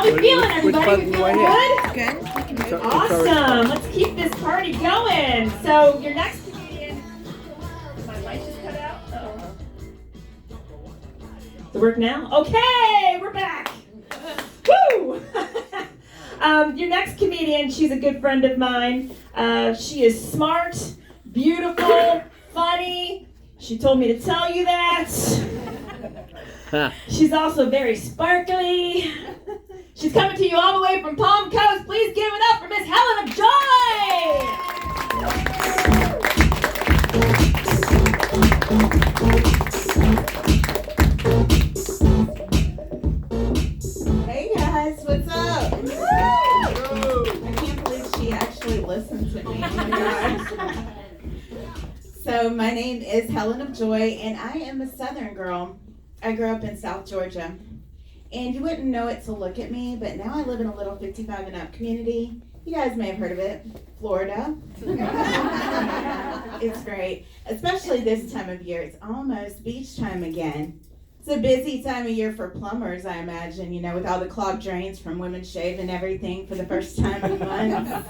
you feeling, everybody? We feeling good? Good. Awesome. Let's keep this party going. So your next comedian. My light just cut out. Uh-oh. Does it work now? Okay, we're back. Woo! Your next comedian, she's a good friend of mine. She is smart, beautiful, funny. She told me to tell you that. She's also very sparkly. She's coming to you all the way from Palm Coast. Please give it up for Miss Helen of Joy! Hey guys, what's up? I can't believe she actually listened to me. So my name is Helen of Joy, and I am a Southern girl. I grew up in South Georgia, and you wouldn't know it to look at me, but now I live in a little 55 and up community. You guys may have heard of it, Florida. It's great, especially this time of year. It's almost beach time again. It's a busy time of year for plumbers, I imagine, you know, with all the clogged drains from women shaving everything for the first time in months.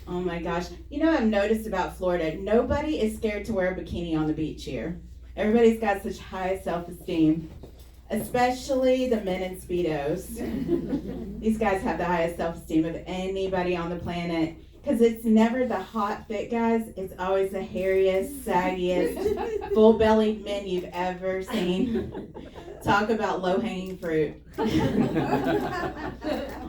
Oh my gosh. You know what I've noticed about Florida? Nobody is scared to wear a bikini on the beach here. Everybody's got such high self-esteem, especially the men in Speedos. These guys have the highest self-esteem of anybody on the planet, because it's never the hot, fit guys. It's always the hairiest, saggiest, full-bellied men you've ever seen. Talk about low-hanging fruit. Oh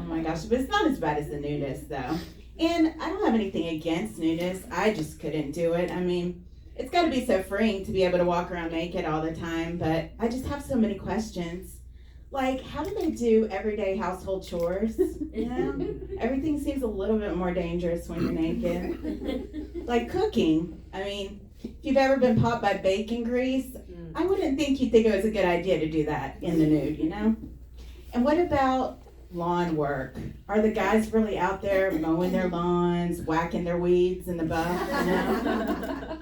my gosh, but it's not as bad as the nudists, though. And I don't have anything against nudists. I just couldn't do it. I mean, it's got to be so freeing to be able to walk around naked all the time, but I just have so many questions. Like, how do they do everyday household chores? You know, everything seems a little bit more dangerous when you're naked. Like cooking. I mean, if you've ever been popped by bacon grease, I wouldn't think you'd think it was a good idea to do that in the nude, you know? And what about lawn work? Are the guys really out there mowing their lawns, whacking their weeds in the buff, you know?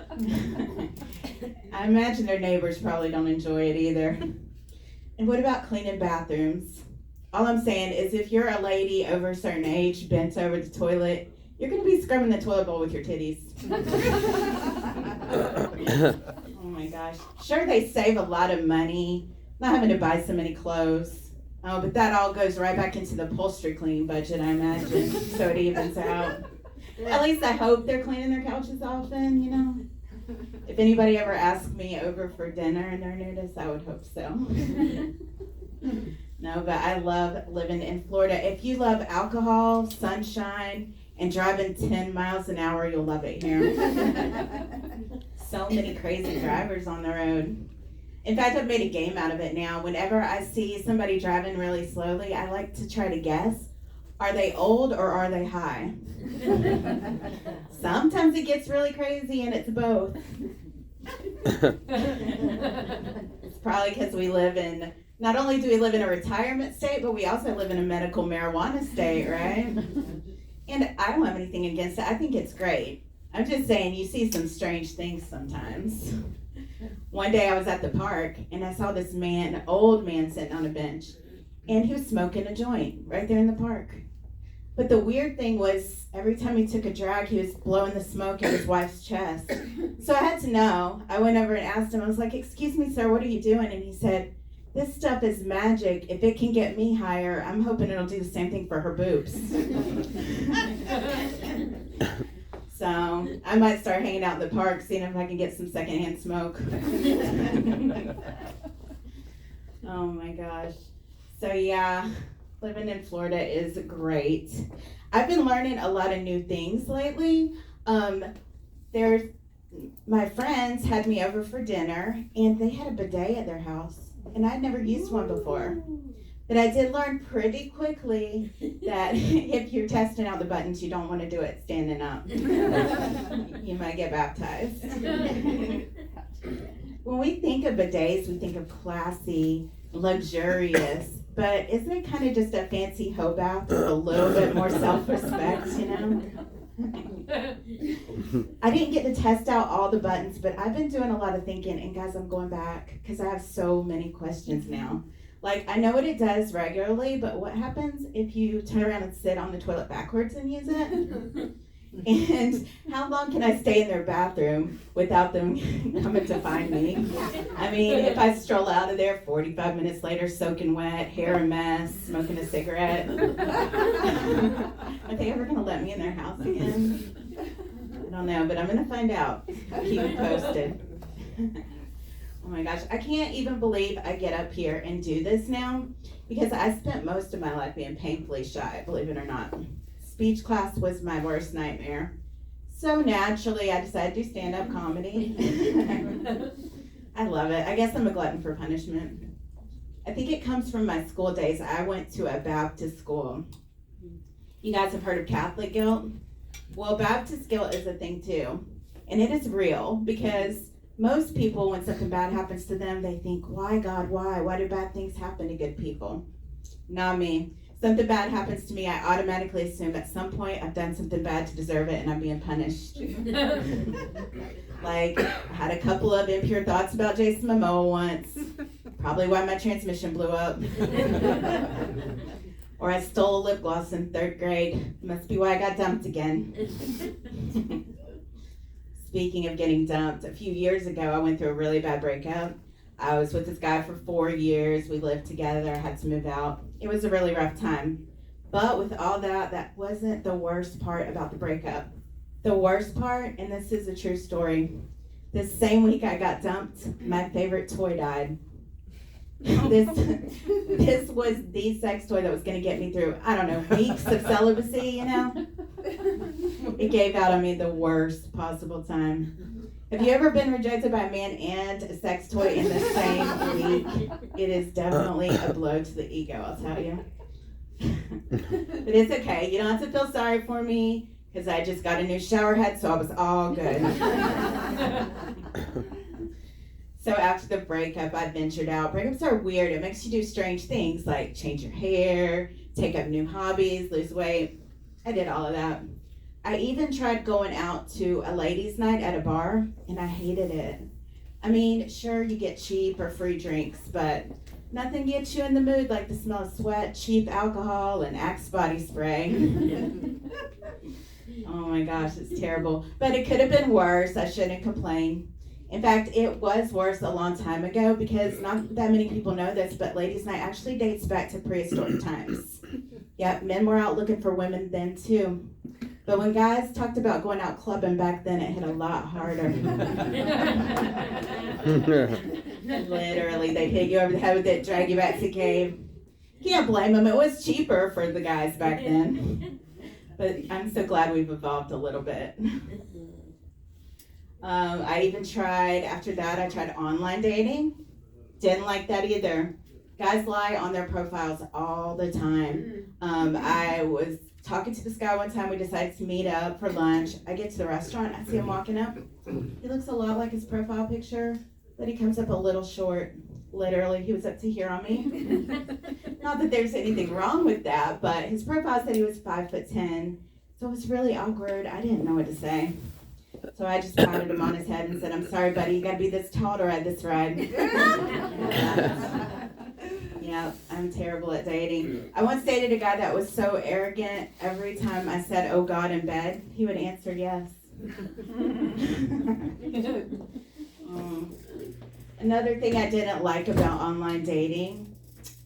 I imagine their neighbors probably don't enjoy it either. And what about cleaning bathrooms? All I'm saying is if you're a lady over a certain age bent over the toilet, you're going to be scrubbing the toilet bowl with your titties. Oh my gosh. Sure, they save a lot of money, not having to buy so many clothes. Oh, but that all goes right back into the upholstery cleaning budget, I imagine, so it evens out. At least I hope they're cleaning their couches often, you know. If anybody ever asked me over for dinner and they're nudists, I would hope so. No, but I love living in Florida. If you love alcohol, sunshine, and driving 10 miles an hour, you'll love it here. So many crazy drivers on the road. In fact, I've made a game out of it now. Whenever I see somebody driving really slowly, I like to try to guess, are they old or are they high? Sometimes it gets really crazy and it's both. It's probably because we live in, not only do we live in a retirement state, but we also live in a medical marijuana state, right? And I don't have anything against it. I think it's great. I'm just saying you see some strange things sometimes. One day I was at the park and I saw this man, an old man sitting on a bench, and he was smoking a joint right there in the park. But the weird thing was every time he took a drag, he was blowing the smoke in his wife's chest. So I had to know. I went over and asked him, I was like, "Excuse me, sir, what are you doing?" And he said, "This stuff is magic. If it can get me higher, I'm hoping it'll do the same thing for her boobs." So I might start hanging out in the park, seeing if I can get some secondhand smoke. Oh my gosh. So yeah, living in Florida is great. I've been learning a lot of new things lately. My friends had me over for dinner, and they had a bidet at their house, and I'd never used one before. But I did learn pretty quickly that if you're testing out the buttons, you don't want to do it standing up. You might get baptized. When we think of bidets, we think of classy, luxurious, but isn't it kind of just a fancy hoe bath with a little bit more self-respect, you know? I didn't get to test out all the buttons, but I've been doing a lot of thinking, and guys, I'm going back because I have so many questions now. Like, I know what it does regularly, but what happens if you turn around and sit on the toilet backwards and use it? And how long can I stay in their bathroom without them coming to find me? I mean, if I stroll out of there 45 minutes later, soaking wet, hair a mess, smoking a cigarette, are they ever going to let me in their house again? I don't know, but I'm going to find out. Keep you posted. Oh my gosh, I can't even believe I get up here and do this now, because I spent most of my life being painfully shy, believe it or not. Speech class was my worst nightmare. So naturally, I decided to do stand-up comedy. I love it. I guess I'm a glutton for punishment. I think it comes from my school days. I went to a Baptist school. You guys have heard of Catholic guilt? Well, Baptist guilt is a thing too. And it is real, because most people, when something bad happens to them, they think, why God, why? Why do bad things happen to good people? Not me. Something bad happens to me, I automatically assume at some point I've done something bad to deserve it and I'm being punished. Like, I had a couple of impure thoughts about Jason Momoa once. Probably why my transmission blew up. Or I stole a lip gloss in 3rd grade. Must be why I got dumped again. Speaking of getting dumped, a few years ago I went through a really bad breakup. I was with this guy for 4 years. We lived together. I had to move out. It was a really rough time. But with all that, that wasn't the worst part about the breakup. The worst part, and this is a true story, this same week I got dumped, my favorite toy died. This was the sex toy that was going to get me through, I don't know, weeks of celibacy, you know? It gave out on me the worst possible time. Have you ever been rejected by a man and a sex toy in the same week? It is definitely a blow to the ego, I'll tell you. But it's okay. You don't have to feel sorry for me, because I just got a new shower head, so I was all good. So after the breakup, I ventured out. Breakups are weird. It makes you do strange things like change your hair, take up new hobbies, lose weight. I did all of that. I even tried going out to a ladies' night at a bar, and I hated it. I mean, sure, you get cheap or free drinks, but nothing gets you in the mood like the smell of sweat, cheap alcohol, and Axe body spray. Oh my gosh, it's terrible. But it could have been worse. I shouldn't complain. In fact, it was worse a long time ago, because not that many people know this, but ladies' night actually dates back to prehistoric times. Yep, men were out looking for women then too. But when guys talked about going out clubbing back then, it hit a lot harder. Literally, they'd hit you over the head with it, drag you back to the cave. Can't blame them. It was cheaper for the guys back then. But I'm so glad we've evolved a little bit. I even tried, after that, I tried online dating. Didn't like that either. Guys lie on their profiles all the time. I was talking to this guy one time. We decided to meet up for lunch. I get to the restaurant. I see him walking up. He looks a lot like his profile picture, but he comes up a little short. Literally, he was up to here on me. Not that there's anything wrong with that, but his profile said he was 5'10", so it was really awkward. I didn't know what to say. So I just patted him on his head and said, "I'm sorry, buddy, you gotta be this tall to ride this ride." Yeah, I'm terrible at dating. I once dated a guy that was so arrogant, every time I said, "Oh God," in bed, he would answer yes. Another thing I didn't like about online dating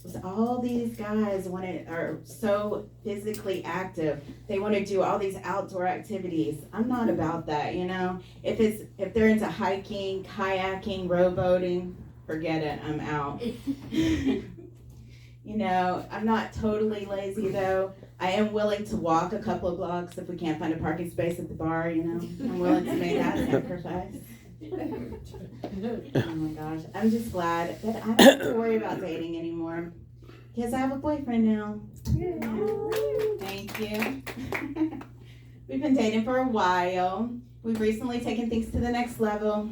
was all these guys are so physically active. They want to do all these outdoor activities. I'm not about that, you know. If they're into hiking, kayaking, rowboating, forget it, I'm out. You know, I'm not totally lazy though. I am willing to walk a couple of blocks if we can't find a parking space at the bar, you know. I'm willing to make that sacrifice. Oh my gosh, I'm just glad that I don't have to worry about dating anymore, because I have a boyfriend now. Thank you. We've been dating for a while. We've recently taken things to the next level.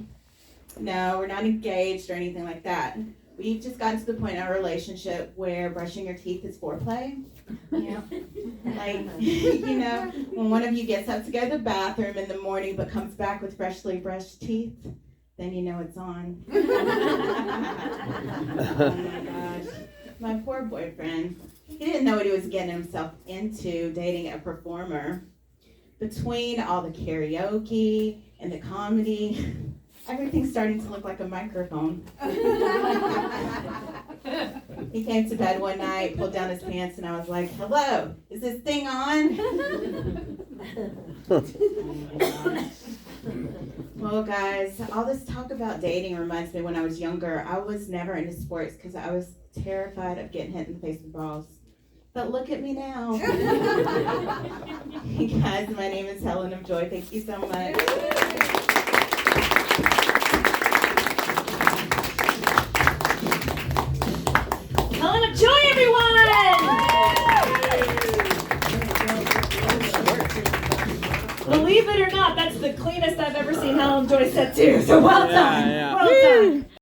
No, we're not engaged or anything like that. We've just gotten to the point in our relationship where brushing your teeth is foreplay. Yeah. Like, you know, when one of you gets up to go to the bathroom in the morning but comes back with freshly brushed teeth, then you know it's on. Oh my gosh. my poor boyfriend. He didn't know what he was getting himself into, dating a performer. Between all the karaoke and the comedy, everything's starting to look like a microphone. He came to bed one night, pulled down his pants, and I was like, "Hello, is this thing on?" Well, guys, all this talk about dating reminds me when I was younger, I was never into sports because I was terrified of getting hit in the face with balls. But look at me now. Hey guys, my name is Helen of Joy. Thank you so much. Helen of Joy, everyone! Believe it or not, that's the cleanest I've ever seen Helen of Joy set too. So well done. Yeah. Well done.